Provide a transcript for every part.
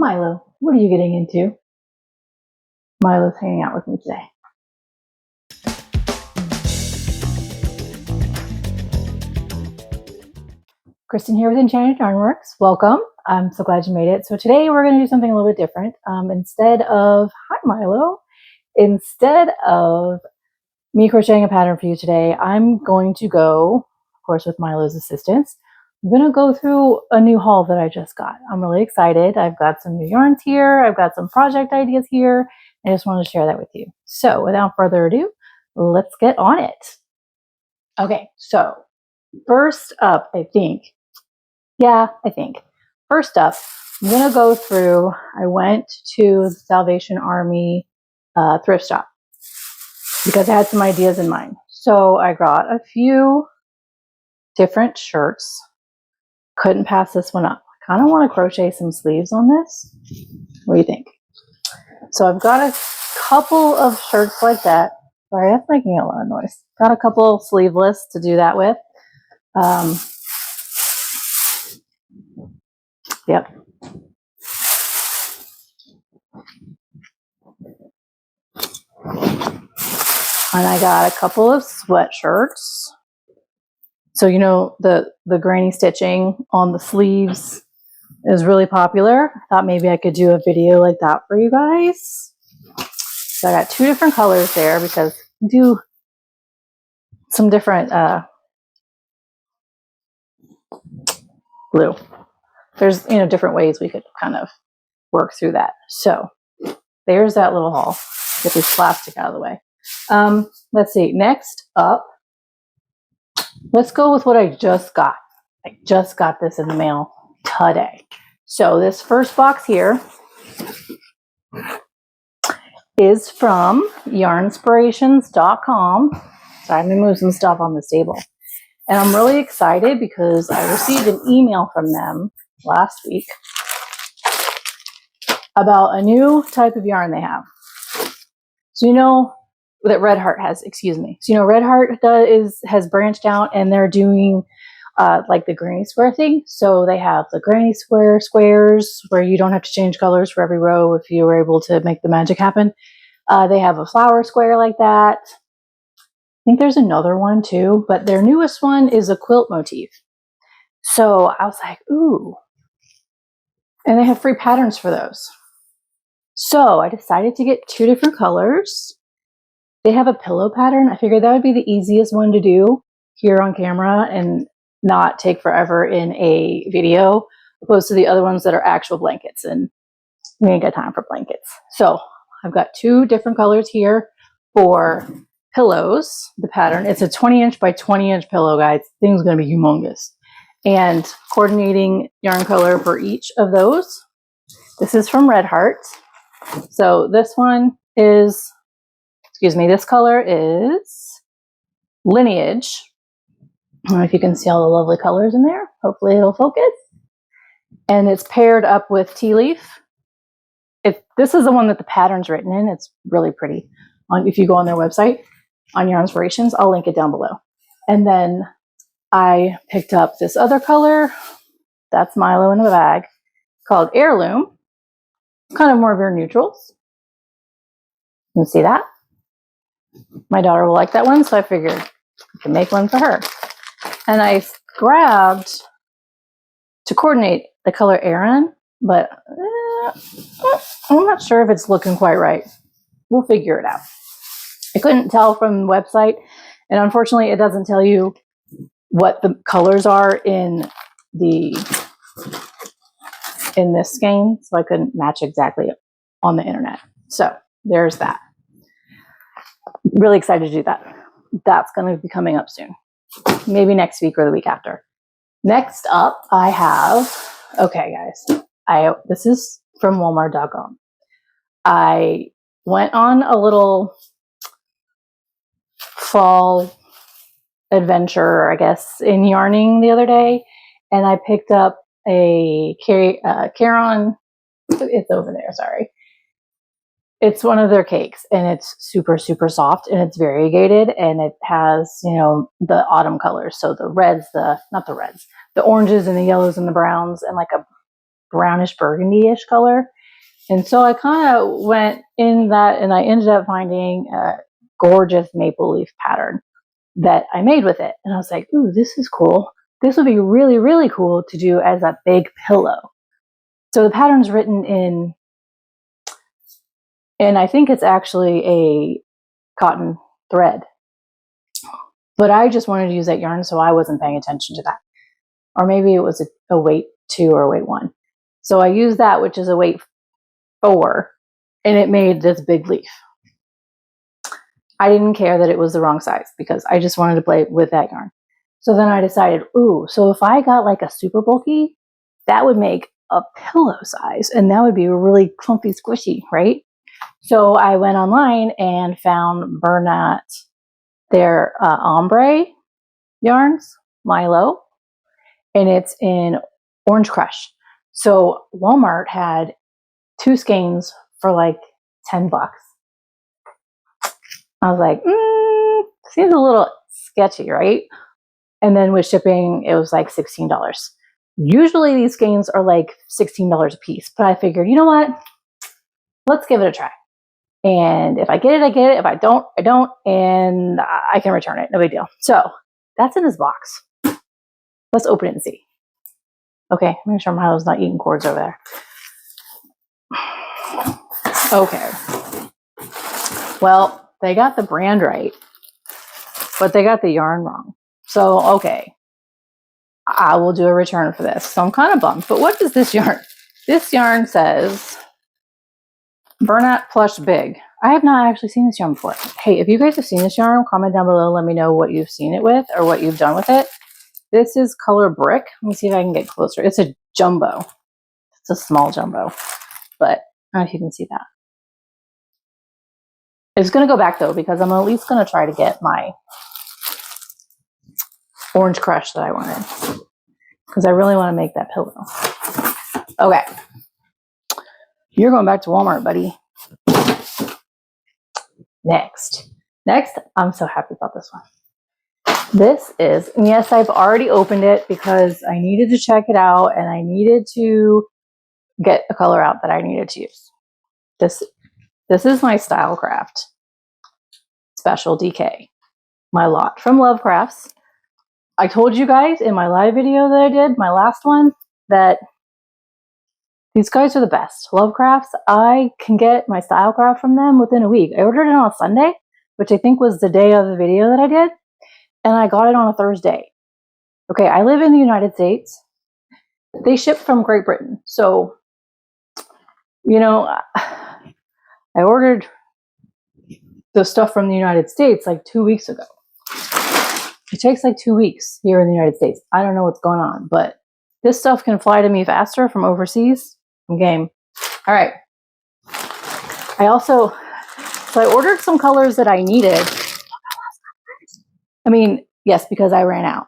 Milo, what are you getting into? Milo's hanging out with me today. Kristen here with Enchanted Yarnworks. Welcome. I'm so glad you made it. So today we're going to do something a little bit different. Hi Milo. Instead of me crocheting a pattern for you today, I'm going to go, of course, with Milo's assistance. I'm going to go through a new haul that I just got. I'm really excited. I've got some new yarns here. I've got some project ideas here. I just wanted to share that with you. So without further ado, let's get on it. Okay, so first up, First up, I'm going to go through, I went to the Salvation Army thrift shop because I had some ideas in mind. So I got a few different shirts. Couldn't pass this one up. I kind of want to crochet some sleeves on this. What do you think? So I've got a couple of shirts like that. Sorry, that's making a lot of noise. Got a couple sleeveless to do that with. Yep. And I got a couple of sweatshirts. So, you know, the granny stitching on the sleeves is really popular. I thought maybe I could do a video like that for you guys. So I got two different colors there because I do some different blue. There's, you know, different ways we could kind of work through that. So there's that little haul. Get this plastic out of the way. Let's see. Next up, let's go with what I just got. I just got this in the mail today. So this first box here is from yarnspirations.com. So I'm going to move some stuff on this table. And I'm really excited because I received an email from them last week about a new type of yarn they have. So you know that Red Heart has, So you know Red Heart has branched out and they're doing like the granny square thing. So they have the granny squares where you don't have to change colors for every row if you were able to make the magic happen. They have a flower square like that. I think there's another one too, but their newest one is a quilt motif. So I was like, ooh. And they have free patterns for those. So I decided to get two different colors. They have a pillow pattern. I figured that would be the easiest one to do here on camera and not take forever in a video, opposed to the other ones that are actual blankets, and we ain't got time for blankets. So I've got two different colors here for pillows. The pattern, it's a 20-inch by 20-inch pillow, guys. This thing's going to be humongous. And coordinating yarn color for each of those. This is from Red Heart. So this one is, this color is Lineage. I don't know if you can see all the lovely colors in there. Hopefully it'll focus. And it's paired up with Tea Leaf. This is the one that the pattern's written in. It's really pretty. If you go on their website, on Yarn Inspirations, I'll link it down below. And then I picked up this other color. That's Milo in the bag, called Heirloom. Kind of more of your neutrals. You can see that. My daughter will like that one, so I figured I could make one for her. And I grabbed to coordinate the color Aran, but I'm not sure if it's looking quite right. We'll figure it out. I couldn't tell from the website, and unfortunately it doesn't tell you what the colors are in this skein, so I couldn't match exactly on the internet. So there's that. Really excited to do that. That's going to be coming up soon. Maybe next week or the week after. Next up, I have, okay guys, this is from Walmart.com. I went on a little fall adventure, I guess, in yarning the other day, and I picked up a Caron, it's over there, sorry. It's one of their cakes, and it's super, super soft, and it's variegated, and it has, you know, the autumn colors. So the reds, the oranges and the yellows and the browns, and like a brownish burgundy-ish color. And so I kind of went in that, and I ended up finding a gorgeous maple leaf pattern that I made with it. And I was like, ooh, this is cool. This would be really, really cool to do as a big pillow. So the pattern's written in, and I think it's actually a cotton thread. But I just wanted to use that yarn, so I wasn't paying attention to that. Or maybe it was a weight 2 or a weight 1. So I used that, which is a weight 4, and it made this big leaf. I didn't care that it was the wrong size because I just wanted to play with that yarn. So then I decided, ooh, so if I got like a super bulky, that would make a pillow size, and that would be really clumpy, squishy, right? So I went online and found Bernat, their ombre yarns, Milo, and it's in Orange Crush. So Walmart had 2 skeins for like $10. I was like, seems a little sketchy, right? And then with shipping, it was like $16. Usually these skeins are like $16 a piece, but I figured, you know what? Let's give it a try. And if I get it, I get it. If I don't, I don't. And I can return it. No big deal. So that's in this box. Let's open it and see. Okay, make sure Milo's not eating cords over there. Okay. Well, they got the brand right, but they got the yarn wrong. So, okay. I will do a return for this. So I'm kind of bummed. But what is this yarn? This yarn says Bernat Plush Big. I have not actually seen this yarn before. Hey, if you guys have seen this yarn, comment down below. Let me know what you've seen it with or what you've done with it. This is color brick. Let me see if I can get closer. It's a jumbo. It's a small jumbo, but I don't know if you can see that. It's going to go back though, because I'm at least going to try to get my Orange Crush that I wanted, because I really want to make that pillow. Okay. You're going back to Walmart, buddy. Next, I'm so happy about this one. This is, and yes, I've already opened it because I needed to check it out and I needed to get a color out that I needed to use. This is my Stylecraft Special DK, my lot from Love Crafts. I told you guys in my live video that I did, my last one, that these guys are the best. Love Crafts, I can get my Stylecraft from them within a week. I ordered it on a Sunday, which I think was the day of the video that I did, and I got it on a Thursday. Okay, I live in the United States. They ship from Great Britain. So, you know, I ordered the stuff from the United States like 2 weeks ago. It takes like 2 weeks here in the United States. I don't know what's going on, but this stuff can fly to me faster from overseas. I'm game. All right. So I ordered some colors that I needed. I mean, yes, because I ran out.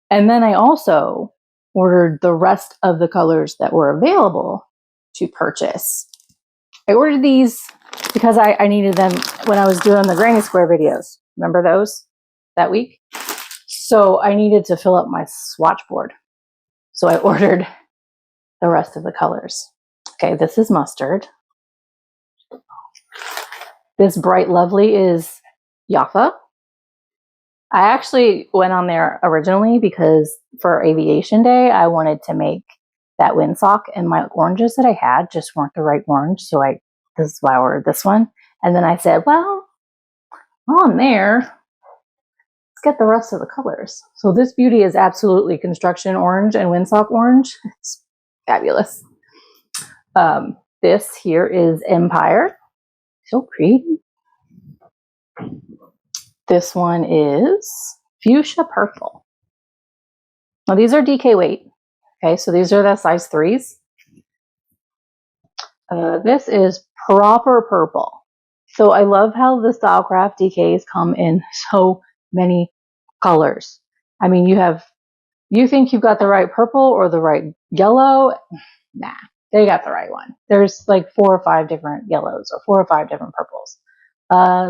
And then I also ordered the rest of the colors that were available to purchase. I ordered these because I needed them when I was doing the Granny Square videos. Remember those that week? So I needed to fill up my swatch board. So I ordered the rest of the colors. Okay, this is mustard. This bright lovely is Yafa. I actually went on there originally because for Aviation Day, I wanted to make that windsock, and my oranges that I had just weren't the right orange. So this is why I ordered this one. And then I said, well, on there, let's get the rest of the colors. So this beauty is absolutely construction orange and windsock orange. It's fabulous. This here is Empire. So pretty. This one is Fuchsia Purple. Now these are DK weight. Okay, so these are the size 3s. This is Proper Purple. So I love how the Stylecraft DKs come in so many colors. I mean, you think you've got the right purple or the right yellow? Nah, they got the right one. There's like 4 or 5 different yellows or 4 or 5 different purples.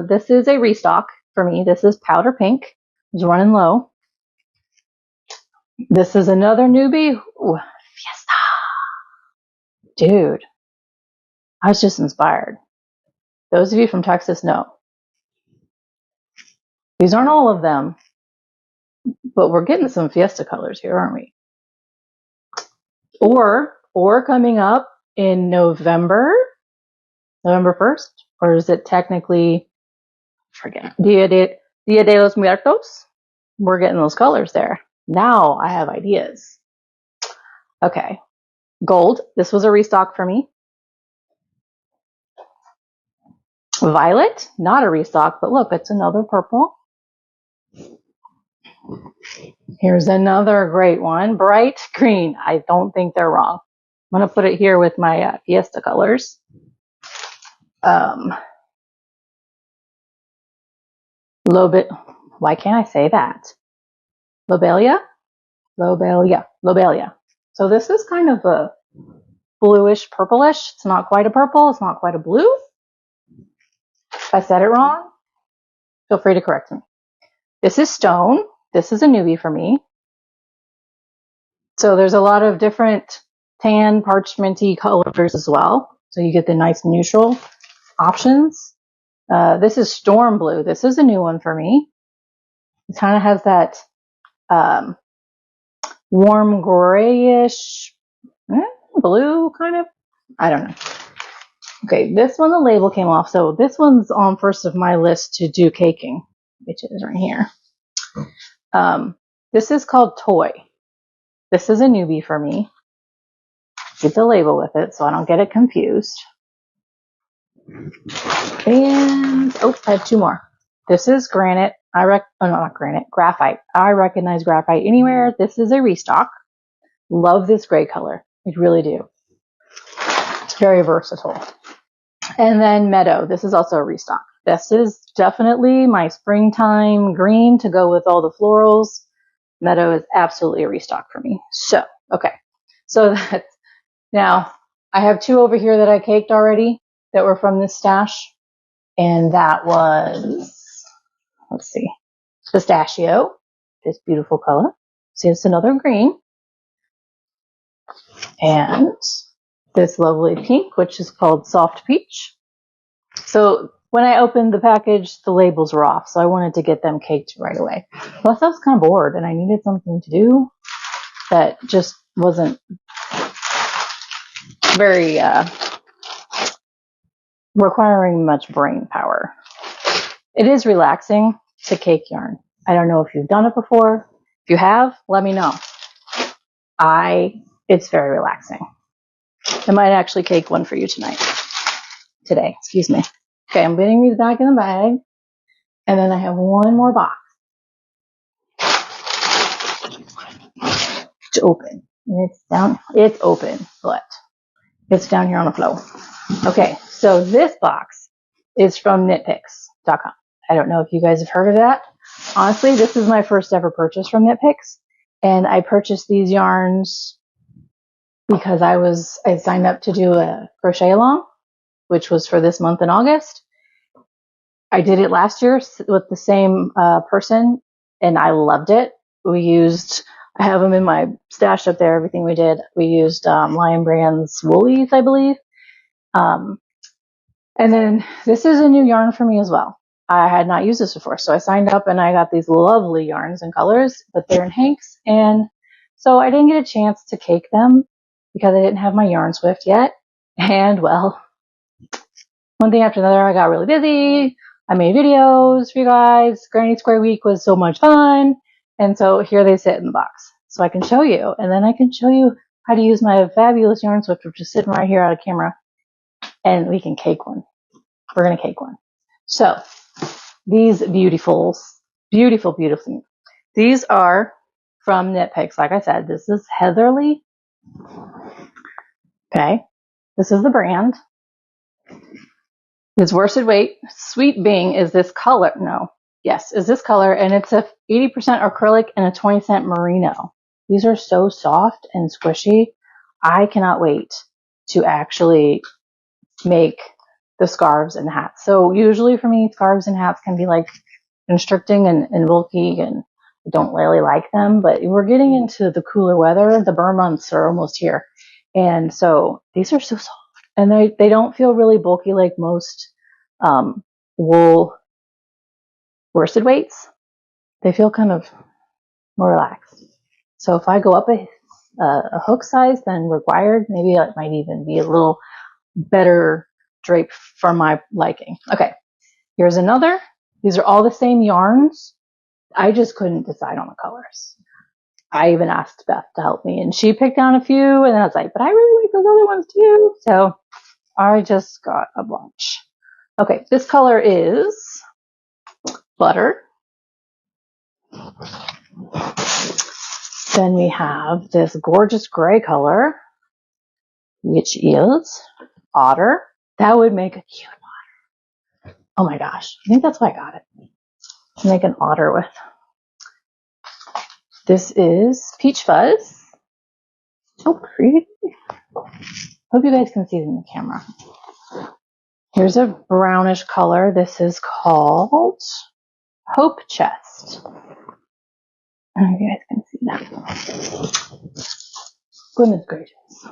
This is a restock for me. This is Powder Pink. It's running low. This is another newbie. Ooh, Fiesta. Dude, I was just inspired. Those of you from Texas know. These aren't all of them, but we're getting some fiesta colors here, aren't we? Or coming up in November 1st, or is it technically, forget, Dia de los Muertos? We're getting those colors there. Now I have ideas. Okay, gold. This was a restock for me. Violet, not a restock, but look, it's another purple. Here's another great one. Bright green. I don't think they're wrong. I'm going to put it here with my Fiesta colors. Why can't I say that? Lobelia. So this is kind of a bluish purplish. It's not quite a purple. It's not quite a blue. If I said it wrong, feel free to correct me. This is stone. This is a newbie for me. So there's a lot of different tan, parchmenty colors as well. So you get the nice neutral options. This is storm blue. This is a new one for me. It kind of has that warm grayish blue kind of. I don't know. Okay, this one, the label came off. So this one's on first of my list to do caking, which is right here. This is called Toy. This is a newbie for me. Get the label with it so I don't get it confused. And, I have two more. This is granite. Not granite, graphite. I recognize graphite anywhere. This is a restock. Love this gray color. I really do. It's very versatile. And then Meadow. This is also a restock. This is definitely my springtime green to go with all the florals. Meadow is absolutely a restock for me. So, okay. So that's, now I have two over here that I caked already that were from this stash. And that was, let's see, pistachio, this beautiful color. See, it's another green. And this lovely pink, which is called soft peach. So when I opened the package, the labels were off, so I wanted to get them caked right away. Plus, I was kind of bored, and I needed something to do that just wasn't very requiring much brain power. It is relaxing to cake yarn. I don't know if you've done it before. If you have, let me know. It's very relaxing. I might actually cake one for you today, excuse me. Okay, I'm putting these back in the bag. And then I have one more box to open. And it's open, but it's down here on the floor. Okay, so this box is from knitpicks.com. I don't know if you guys have heard of that. Honestly, this is my first ever purchase from Knitpicks. And I purchased these yarns because I signed up to do a crochet along, which was for this month in August. I did it last year with the same person, and I loved it. I have them in my stash up there, everything we did. We used Lion Brand's Woolies, I believe. And then this is a new yarn for me as well. I had not used this before, so I signed up and I got these lovely yarns and colors, but they're in Hanks. And so I didn't get a chance to cake them because I didn't have my yarn Swift yet. And well, one thing after another, I got really busy. I made videos for you guys. Granny Square Week was so much fun. And so here they sit in the box. So I can show you. And then I can show you how to use my fabulous yarn Swift, which is sitting right here out of camera. And we can cake one. We're going to cake one. So these beautiful. These are from Knitpicks. Like I said, this is Heatherly. Okay. This is the brand. This worsted weight Sweet Bing is this color. Is this color, and it's a 80% acrylic and a 20% merino. These are so soft and squishy. I cannot wait to actually make the scarves and hats. So usually for me, scarves and hats can be like constricting and bulky, and I don't really like them. But we're getting into the cooler weather. The burn months are almost here, And so these are so soft, and they don't feel really bulky like most wool worsted weights. They feel kind of more relaxed. So if I go up a hook size than required, maybe it might even be a little better drape for my liking. Okay, here's another. These are all the same yarns. I just couldn't decide on the colors. I even asked Beth to help me, and she picked down a few, and I was like, but I really like those other ones too. So I just got a bunch. Okay, this color is butter. Then we have this gorgeous gray color, which is otter. That would make a cute otter. Oh my gosh, I think that's why I got it. Make an otter with. This is peach fuzz. So pretty. Hope you guys can see it in the camera. Here's a brownish color. This is called Hope Chest. I don't know if you guys can see that. Goodness gracious.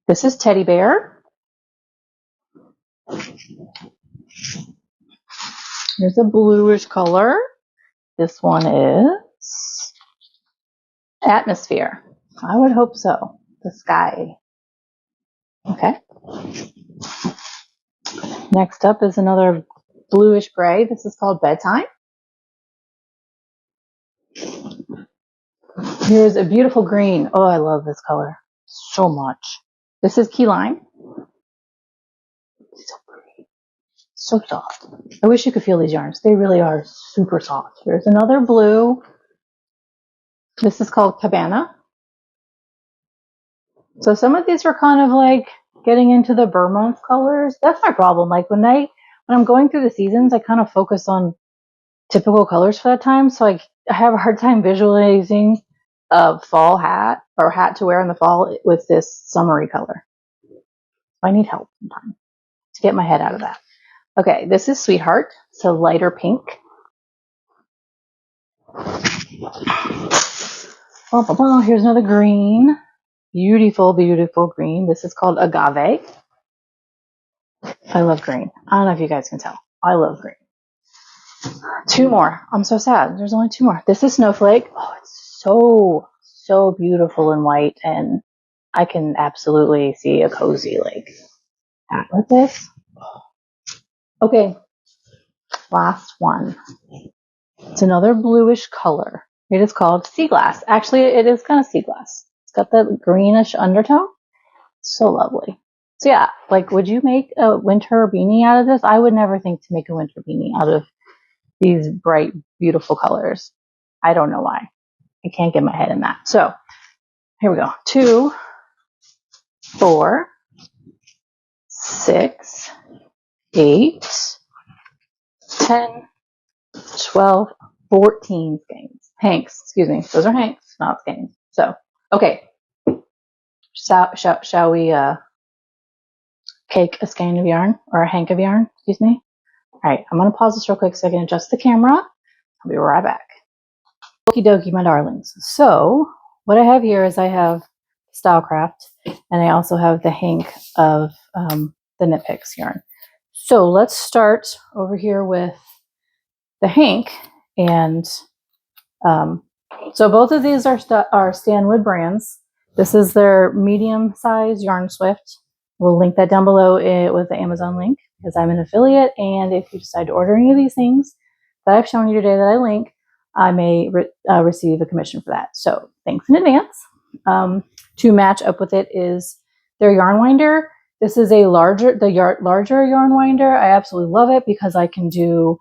This is Teddy Bear. Here's a bluish color. This one is Atmosphere. I would hope so. The sky. Okay. Next up is another bluish gray. This is called Bedtime. Here's a beautiful green. Oh, I love this color so much. This is Key Lime. So pretty. So soft. I wish you could feel these yarns. They really are super soft. Here's another blue. This is called Cabana. So some of these are kind of like getting into the Burma colors. That's my problem. Like when I'm going through the seasons, I kind of focus on typical colors for that time. So I have a hard time visualizing a fall hat or hat to wear in the fall with this summery color. I need help sometimes to get my head out of that. Okay, this is Sweetheart, so lighter pink. Here's another green. Beautiful, beautiful green. This is called Agave. I love green. I don't know if you guys can tell. I love green. Two more. I'm so sad. There's only two more. This is Snowflake. Oh, it's so beautiful and white, and I can absolutely see a cozy like hat with this. Okay, last one. It's another bluish color. It is called Sea Glass. Actually, it is kind of sea glass. It's got that greenish undertone. So lovely. So yeah, like, would you make a winter beanie out of this? I would never think to make a winter beanie out of these bright, beautiful colors. I don't know why. I can't get my head in that. So here we go. 2, 4, 6, 8, 10, 12, 14 skeins. Hanks, excuse me. Those are Hanks, not skeins. So, okay. Shall we cake a skein of yarn or a hank of yarn? Excuse me. All right, I'm going to pause this real quick so I can adjust the camera. I'll be right back. Okie dokie, my darlings. So what I have here is I have Stylecraft, and I also have the hank of the Knit Picks yarn. So let's start over here with the hank, and so both of these are Stanwood brands. This is their medium size Yarn Swift. We'll link that down below with the Amazon link because I'm an affiliate, and if you decide to order any of these things that I've shown you today that I link, I may receive a commission for that. So thanks in advance. To match up with it is their yarn winder. This is a larger yarn winder. I absolutely love it because I can do,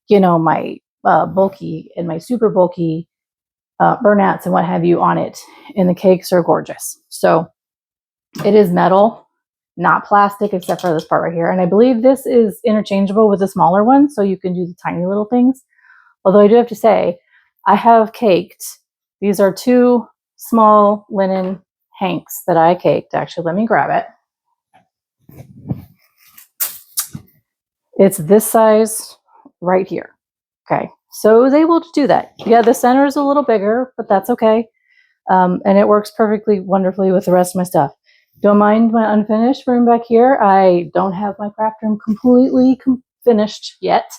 my bulky and my super bulky burnouts and what have you on it, and the cakes are gorgeous. So it is metal, not plastic, except for this part right here. And I believe this is interchangeable with the smaller one, so you can do the tiny little things. Although I do have to say, I have caked. These are 2 small linen hanks that I caked. Actually, let me grab it. It's this size right here. Okay, so I was able to do that. Yeah, the center is a little bigger, but that's okay. And it works perfectly wonderfully with the rest of my stuff. Don't mind my unfinished room back here. I don't have my craft room completely finished yet.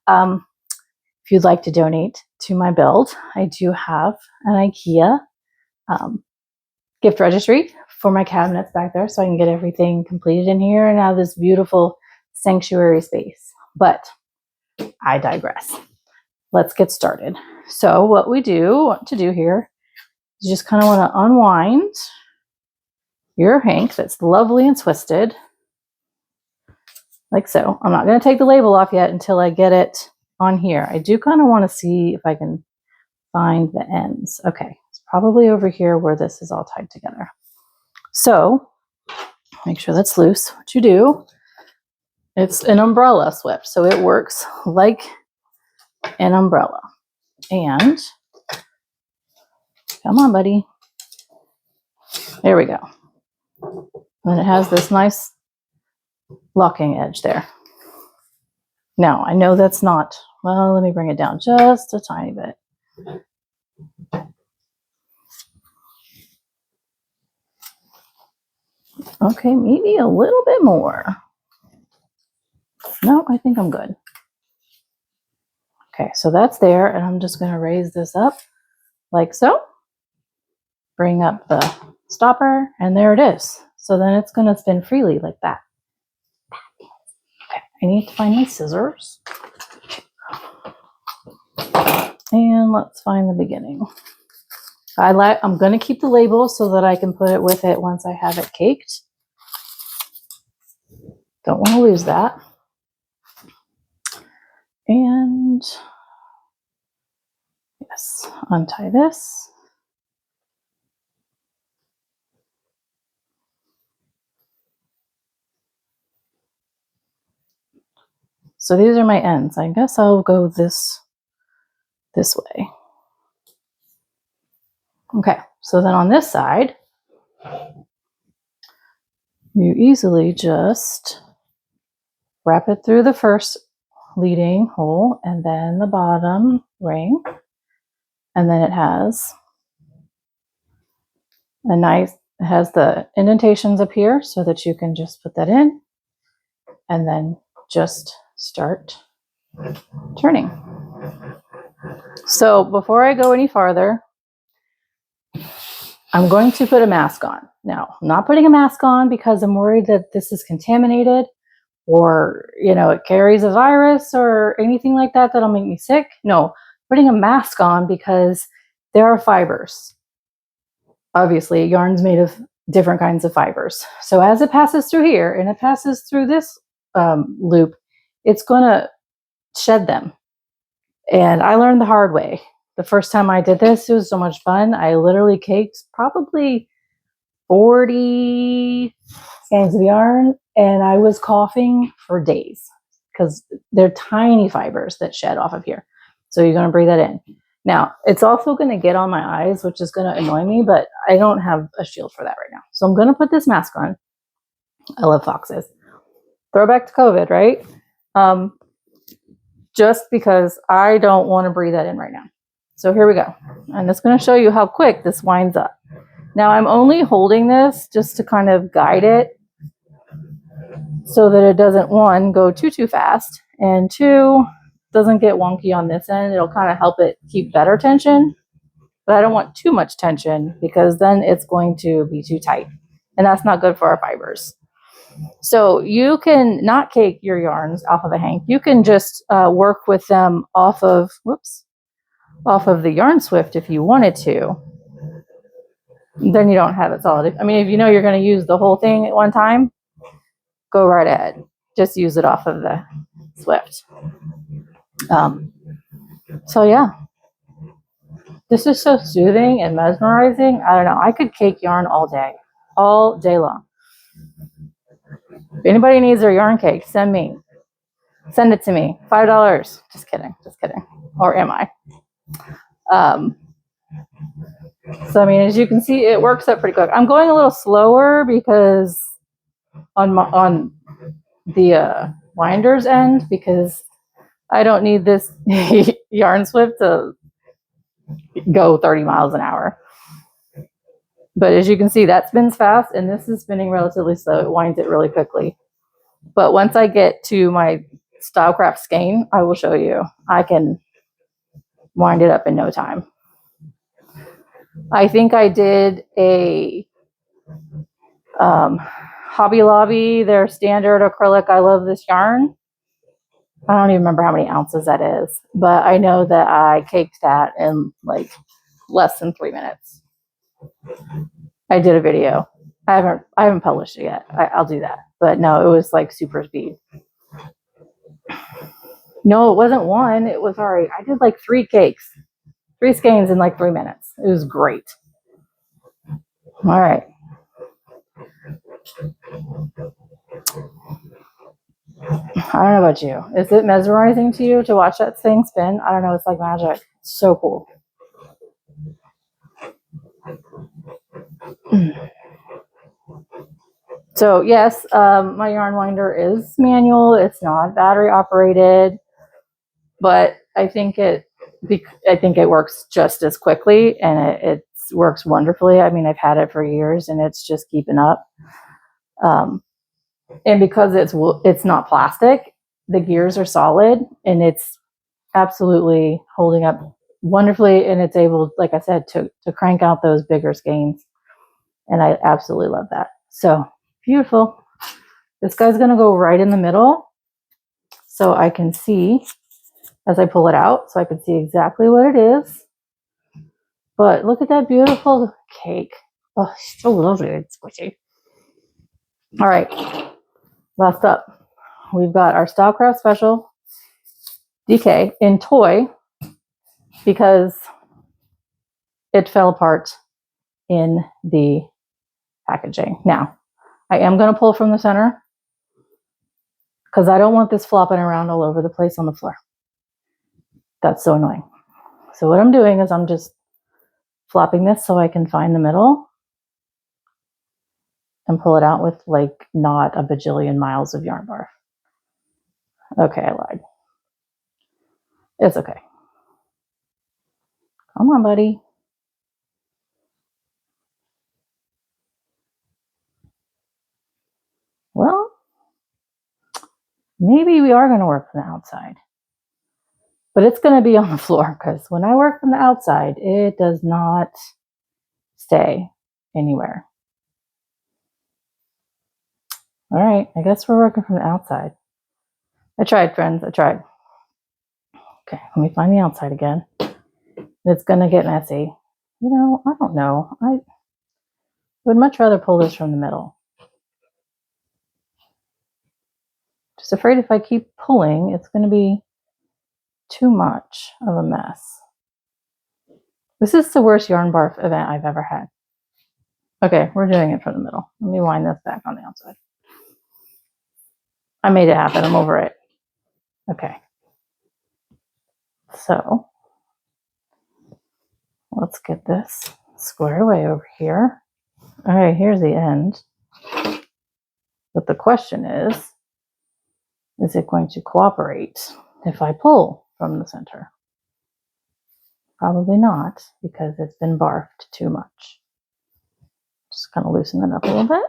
If you'd like to donate to my build, I do have an IKEA gift registry for my cabinets back there, so I can get everything completed in here and have this beautiful sanctuary space. But I digress. Let's get started. So what we want to do here is just kind of want to unwind your hank that's lovely and twisted, like so. I'm not going to take the label off yet until I get it on here. I do kind of want to see if I can find the ends. Okay, it's probably over here where this is all tied together. So make sure that's loose. What you do, it's an umbrella swept, so it works like an umbrella. And come on, buddy. There we go. And it has this nice locking edge there. Now, I know that's not, well, let me bring it down just a tiny bit. Okay, maybe a little bit more. No, I think I'm good. Okay, so that's there, and I'm just going to raise this up like so. Bring up the stopper, and there it is. So then it's going to spin freely like that. Okay, I need to find my scissors. And let's find the beginning. I'm going to keep the label so that I can put it with it once I have it caked. Don't want to lose that. And yes, untie this. So these are my ends. I guess I'll go this way. Okay, so then on this side, you easily just wrap it through the first leading hole and then the bottom ring. And then it has it has the indentations up here so that you can just put that in and then just start turning. So before I go any farther, I'm going to put a mask on. Now, I'm not putting a mask on because I'm worried that this is contaminated or, it carries a virus or anything like that that'll make me sick. No, putting a mask on because there are fibers. Obviously, yarn's made of different kinds of fibers. So as it passes through here and it passes through this loop, it's going to shed them. And I learned the hard way. The first time I did this, it was so much fun. I literally caked probably 40 skeins of yarn, and I was coughing for days because they're tiny fibers that shed off of here. So you're going to breathe that in. Now, it's also going to get on my eyes, which is going to annoy me, but I don't have a shield for that right now. So I'm going to put this mask on. I love foxes. Throwback to COVID, right? Just because I don't want to breathe that in right now. So here we go. And it's going to show you how quick this winds up. Now I'm only holding this just to kind of guide it so that it doesn't, one, go too fast, and two, doesn't get wonky on this end. It'll kind of help it keep better tension, but I don't want too much tension because then it's going to be too tight, and that's not good for our fibers. So you can not cake your yarns off of a hank. You can just work with them off of the yarn swift if you wanted to. Then you don't have it solid. I mean, if you know you're going to use the whole thing at one time, go right ahead. Just use it off of the swift. So yeah, this is so soothing and mesmerizing. I don't know. I could cake yarn all day long. If anybody needs their yarn cake, send it to me. $5. Just kidding. Or am I? So I mean, as you can see, it works up pretty quick. I'm going a little slower because on the winder's end, because I don't need this yarn swift to go 30 miles an hour. But as you can see, that spins fast, and this is spinning relatively slow. It winds it really quickly. But once I get to my Stylecraft skein, I will show you. I can wind it up in no time. I think I did a Hobby Lobby, their standard acrylic. I love this yarn. I don't even remember how many ounces that is, but I know that I caked that in like less than 3 minutes. I did a video. I haven't published it yet. I'll do that. But no, it was like super speed. No, it wasn't one. It was already, I did like 3 cakes, 3 skeins in like 3 minutes. It was great. All right. I don't know about you. Is it mesmerizing to you to watch that thing spin? I don't know. It's like magic. It's so cool. So yes, my yarn winder is manual. It's not battery operated, but I think it works just as quickly, and it works wonderfully. I mean, I've had it for years, and it's just keeping up. And because it's not plastic, the gears are solid, and it's absolutely holding up wonderfully, and it's able, like I said, to crank out those bigger skeins, and I absolutely love that. So beautiful. This guy's going to go right in the middle so I can see as I pull it out, so I can see exactly what it is. But look at that beautiful cake. Oh, so lovely and squishy. All right, last up, we've got our Stylecraft Special DK in toy because it fell apart in the packaging. Now, I am going to pull from the center because I don't want this flopping around all over the place on the floor. That's so annoying. So what I'm doing is I'm just flopping this so I can find the middle and pull it out with like not a bajillion miles of yarn barf. Okay, I lied. It's okay. Come on, buddy. Well, maybe we are going to work from the outside. But it's going to be on the floor because when I work from the outside, it does not stay anywhere. All right, I guess we're working from the outside. I tried, friends. I tried. Okay, let me find the outside again. It's going to get messy. You know, I don't know. I would much rather pull this from the middle. Just afraid if I keep pulling, it's going to be too much of a mess. This is the worst yarn barf event I've ever had. Okay, we're doing it from the middle. Let me wind this back on the outside. I made it happen. I'm over it. Okay. So let's get this squared away over here. All right, here's the end. But the question is it going to cooperate if I pull from the center? Probably not, because it's been barfed too much. Just kind of loosen it up a little bit.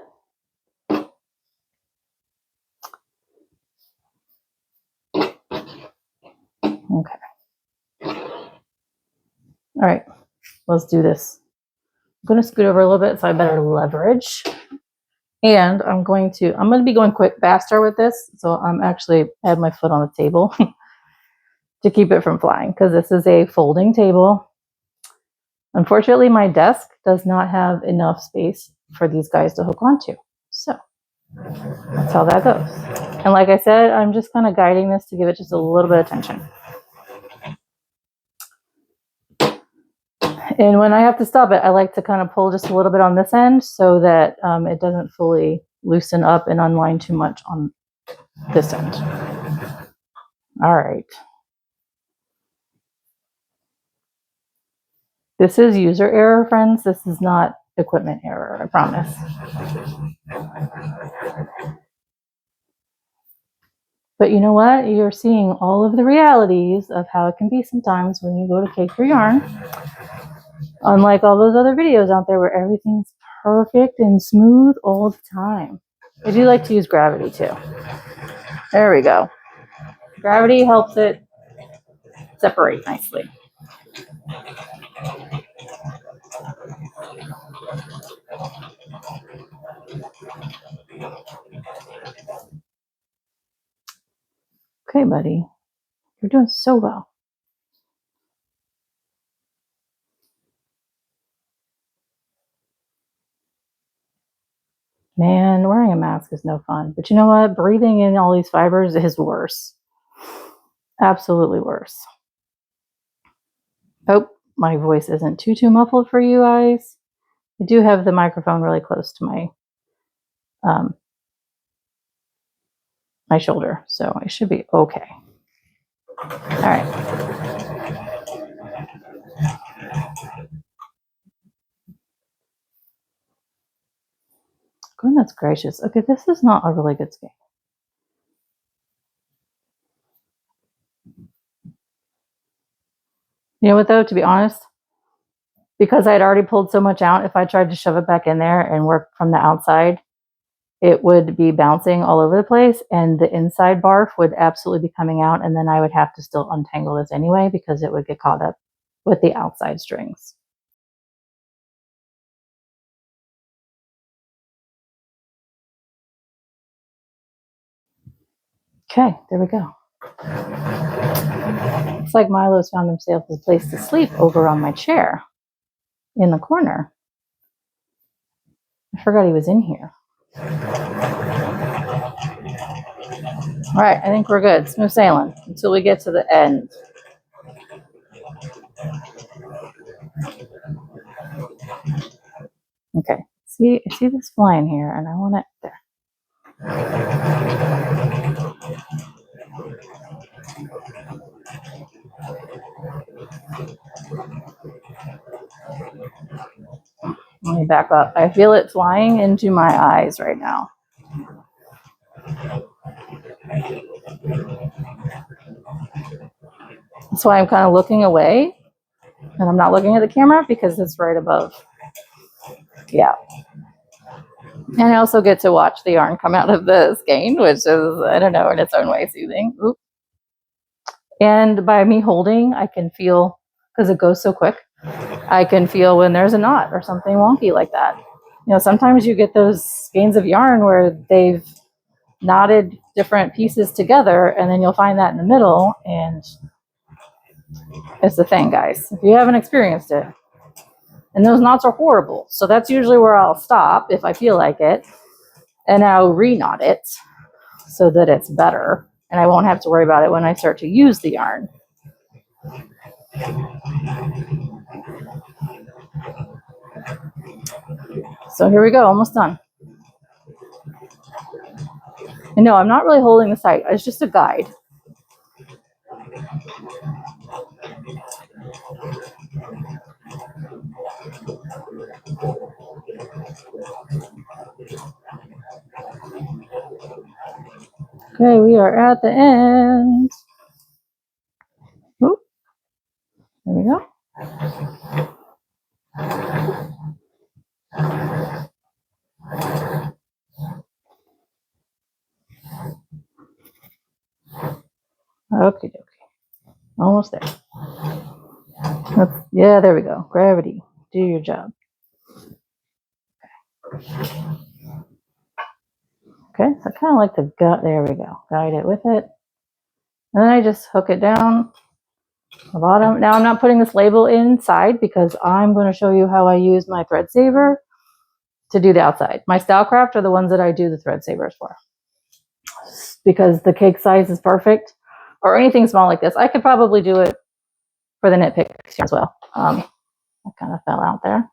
Okay. All right, let's do this. I'm going to scoot over a little bit so I better leverage. And I'm going to be going quick, faster with this. So I'm actually, I have my foot on the table to keep it from flying because this is a folding table. Unfortunately, my desk does not have enough space for these guys to hook onto. So that's how that goes. And like I said, I'm just kind of guiding this to give it just a little bit of tension. And when I have to stop it, I like to kind of pull just a little bit on this end so that it doesn't fully loosen up and unwind too much on this end. All right. This is user error, friends. This is not equipment error, I promise. But you know what? You're seeing all of the realities of how it can be sometimes when you go to cake your yarn. Unlike all those other videos out there where everything's perfect and smooth all the time. I do like to use gravity too. There we go. Gravity helps it separate nicely. Okay, buddy. You're doing so well. Man, wearing a mask is no fun. But you know what? Breathing in all these fibers is worse. Absolutely worse. Hope my voice isn't too muffled for you guys. I do have the microphone really close to my shoulder, so I should be okay. All right. Goodness gracious. Okay, this is not a really good skein. You know what though, to be honest, because I had already pulled so much out, if I tried to shove it back in there and work from the outside, it would be bouncing all over the place and the inside barf would absolutely be coming out, and then I would have to still untangle this anyway because it would get caught up with the outside strings. Okay, there we go. Looks like Milo's found himself a place to sleep over on my chair in the corner. I forgot he was in here. All right, I think we're good. Smooth sailing until we get to the end. Okay, see, I see this flying here, and I want it there. Let me back up. I feel it flying into my eyes right now. That's why I'm kind of looking away, and I'm not looking at the camera because it's right above. Yeah. And I also get to watch the yarn come out of the skein, which is, I don't know, in its own way soothing. Oop. And by me holding, I can feel, because it goes so quick, I can feel when there's a knot or something wonky like that. You know, sometimes you get those skeins of yarn where they've knotted different pieces together, and then you'll find that in the middle, and it's the thing, guys. If you haven't experienced it, and those knots are horrible. So that's usually where I'll stop if I feel like it, and I'll re-knot it so that it's better, and I won't have to worry about it when I start to use the yarn. So here we go, almost done. And no, I'm not really holding the site. It's just a guide. Okay, we are at the end. Oop. There we go. Okay, okay. Almost there. Yeah, there we go. Gravity. Do your job. Okay, so I kind of like to there we go. Guide it with it. And then I just hook it down the bottom. Now I'm not putting this label inside because I'm going to show you how I use my thread saver to do the outside. My Stylecraft are the ones that I do the thread savers for, because the cake size is perfect, or anything small like this. I could probably do it for the knit picks as well. I kind of fell out there,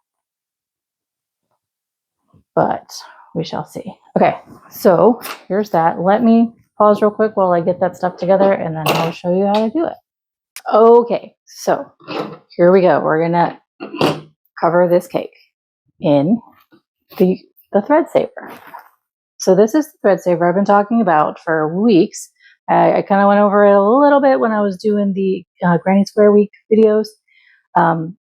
but we shall see. Okay, so here's that. Let me pause real quick while I get that stuff together, and then I'll show you how to do it. Okay, so here we go. We're gonna cover this cake in the thread saver. So this is the thread saver I've been talking about for weeks. I kind of went over it a little bit when I was doing the Granny Square Week videos,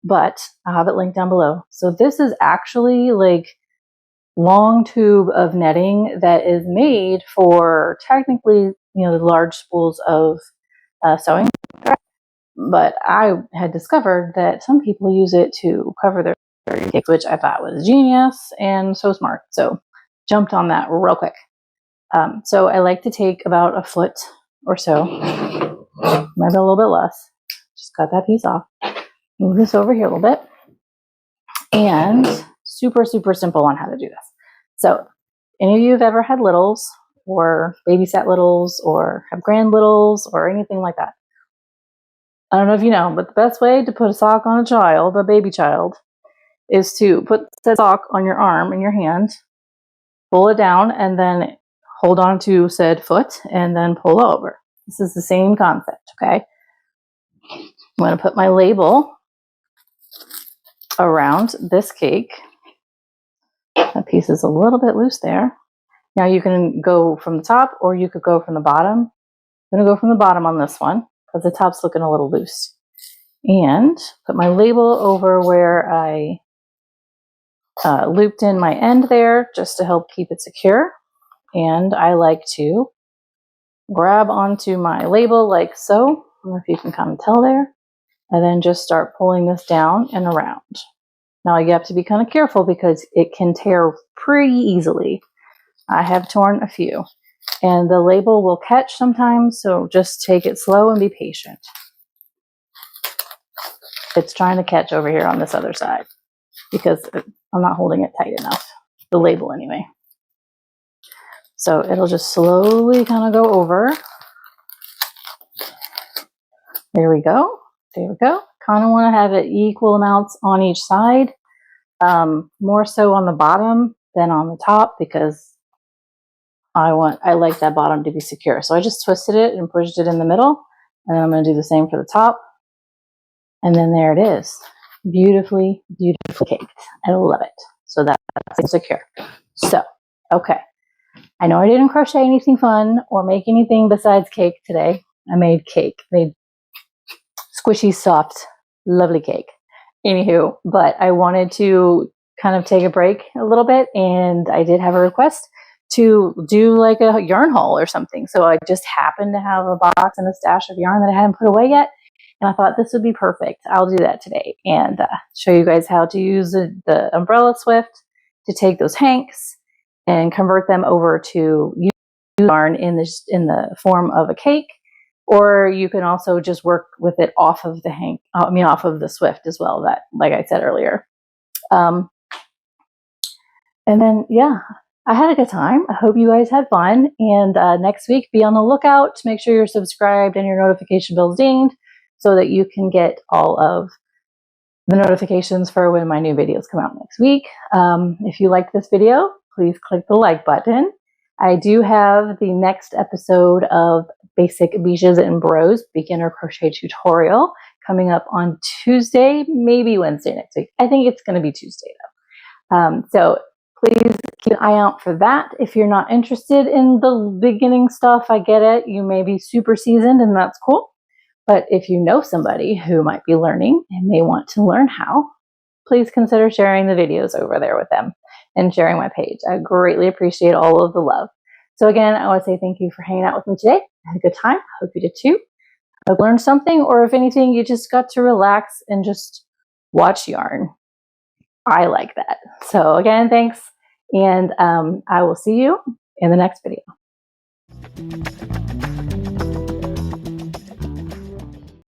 but I'll have it linked down below. So this is actually like long tube of netting that is made for technically, the large spools of sewing. But I had discovered that some people use it to cover their cakes, which I thought was genius and so smart. So jumped on that real quick. So I like to take about a foot or so, maybe a little bit less. Just cut that piece off. Move this over here a little bit. And super, super simple on how to do this. So any of you have ever had littles or babysat littles or have grand littles or anything like that? I don't know if you know, but the best way to put a sock on a child, a baby child, is to put the sock on your arm in your hand, pull it down, and then hold on to said foot and then pull over. This is the same concept, okay? I'm going to put my label around this cake. That piece is a little bit loose there. Now you can go from the top or you could go from the bottom. I'm going to go from the bottom on this one because the top's looking a little loose. And put my label over where I looped in my end there just to help keep it secure. And I like to grab onto my label like so. I don't know if you can kind of tell there. And then just start pulling this down and around. Now you have to be kind of careful because it can tear pretty easily. I have torn a few. And the label will catch sometimes, so just take it slow and be patient. It's trying to catch over here on this other side because I'm not holding it tight enough. The label anyway. So it'll just slowly kind of go over. There we go. There we go. Kind of want to have it equal amounts on each side. More so on the bottom than on the top because I like that bottom to be secure. So I just twisted it and pushed it in the middle. And I'm going to do the same for the top. And then there it is. Beautifully, beautiful cake. I love it. So that's secure. So, okay. I know I didn't crochet anything fun or make anything besides cake today. I made cake. Made squishy, soft, lovely cake. Anywho, but I wanted to kind of take a break a little bit. And I did have a request to do like a yarn haul or something. So I just happened to have a box and a stash of yarn that I hadn't put away yet. And I thought this would be perfect. I'll do that today and show you guys how to use the umbrella swift to take those hanks and convert them over to yarn in the form of a cake. Or you can also just work with it off of the off of the swift as well. That, like I said earlier. And then, yeah. I had a good time. I hope you guys had fun. And next week, be on the lookout to make sure you're subscribed and your notification bell's dinged so that you can get all of the notifications for when my new videos come out next week. If you liked this video, please click the like button. I do have the next episode of Basic Biches and Bros Beginner Crochet Tutorial coming up on Tuesday, maybe Wednesday next week. I think it's going to be Tuesday though. So please keep an eye out for that. If you're not interested in the beginning stuff, I get it. You may be super seasoned and that's cool. But if you know somebody who might be learning and may want to learn how, please consider sharing the videos over there with them and sharing my page. I greatly appreciate all of the love. So again, I want to say thank you for hanging out with me today. I had a good time. Hope you did too. I hope you learned something, or if anything, you just got to relax and just watch yarn. I like that. So again, thanks. And I will see you in the next video.